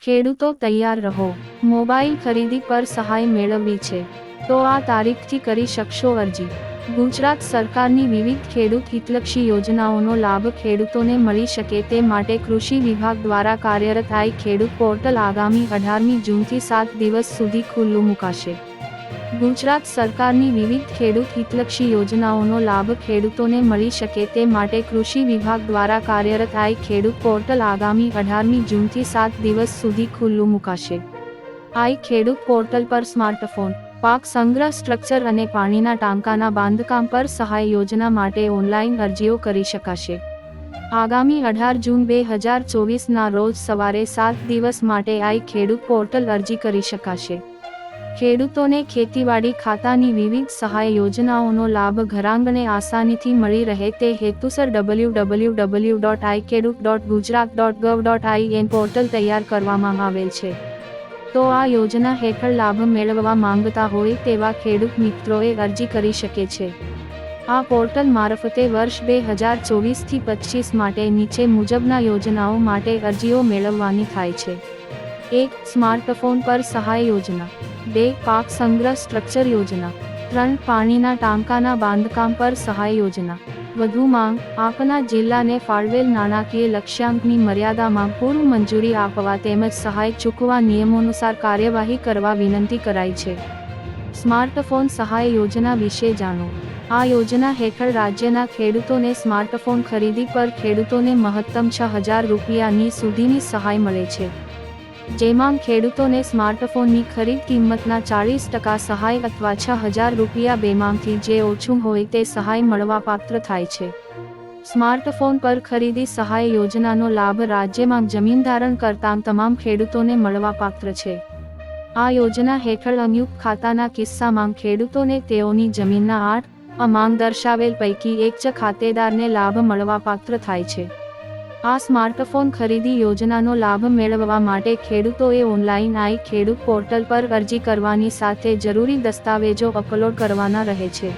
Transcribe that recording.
ખેડૂતો તૈયાર રહો, મોબાઈલ ખરીદી પર સહાય મેળવવી છે તો આ તારીખથી કરી શકશો અરજી। ગુજરાત સરકારની વિવિધ ખેડૂત હિતલક્ષી યોજનાઓનો લાભ ખેડૂતોને મળી શકે તે માટે કૃષિ વિભાગ દ્વારા કાર્યરત આઈ ખેડૂત પોર્ટલ આગામી 18મી જૂનથી 7 દિવસ સુધી ખુલ્લું મુકાશે। ગુજરાત સરકારની વિવિધ ખેડૂત હિતલક્ષી યોજનાઓનો લાભ ખેડૂતોને મળી શકે તે માટે કૃષિ વિભાગ દ્વારા કાર્યરત આઈ ખેડૂત પોર્ટલ આગામી 18મી જૂનથી 7 દિવસ સુધી ખુલ્લું મુકાશે। આઈ ખેડૂત પોર્ટલ પર સ્માર્ટફોન, પાક સંગ્રહ સ્ટ્રક્ચર અને પાણીના ટાંકાના બાંધકામ પર સહાય યોજના માટે ઓનલાઈન અરજીઓ કરી શકાશે। આગામી 18 જૂન 2024ના રોજ સવારે 7 દિવસ માટે આઈ ખેડૂત પોર્ટલ અરજી કરી શકાશે। ખેડૂતોને ખેતીવાડી ખાતાની વિવિધ સહાય યોજનાઓનો લાભ ઘરાંગણે આસાનીથી મળી રહે તે હેતુસર www.ikhedut.gujarat.gov.in પોર્ટલ તૈયાર કરવામાં આવેલ છે। તો આ યોજના હેઠળ લાભ મેળવવા માંગતા હોય તેવા ખેડૂત મિત્રોએ અરજી કરી શકે છે। આ પોર્ટલ મારફતે વર્ષ 2024થી 25 માટે નીચે મુજબના યોજનાઓ માટે અરજીઓ મેળવવાની થાય છે। 1. સ્માર્ટફોન પર સહાય યોજના। 2. પાક સંગ્રહ સ્ટ્રક્ચર યોજના। 3. પાણીના ટાંકાના બાંધકામ પર સહાય યોજના। વધુ માંગ, આપના જિલ્લાને ફાળવેલ નાણાકીય લક્ષ્યાંકની મર્યાદામાં પૂર્વ મંજૂરી આપવા તેમજ સહાય ચૂકવવા નિયમોનુસાર કાર્યવાહી કરવા વિનંતી કરાઈ છે। સ્માર્ટફોન સહાય યોજના વિશે જાણો। આ યોજના હેઠળ રાજ્યના ખેડૂતોને સ્માર્ટફોન ખરીદી પર ખેડૂતોને મહત્તમ 6,000 રૂપિયાની સુધીની સહાય મળે છે। જેમાં ખેડૂતોને સ્માર્ટફોનની ખરીદ કિંમતના 40% સહાય અથવા 6,000 રૂપિયા બેમાંથી જે ઓછું હોય તે સહાય મળવાપાત્ર થાય છે। સ્માર્ટફોન પર ખરીદી સહાય યોજનાનો લાભ રાજ્યમાં જમીન ધારણ કરતા તમામ ખેડૂતોને મળવાપાત્ર છે। આ યોજના હેઠળ સંયુક્ત ખાતાના કિસ્સામાં ખેડૂતોને તેઓની જમીનના 8 માંગ દર્શાવેલ પૈકી એક જ ખાતેદારને લાભ મળવાપાત્ર થાય છે। આ સ્માર્ટફોન ખરીદી યોજનાનો લાભ મેળવવા માટે ખેડૂતોએ ઓનલાઈન આઈ ખેડૂત પોર્ટલ પર અરજી કરવાની સાથે જરૂરી દસ્તાવેજો અપલોડ કરવાના રહે છે।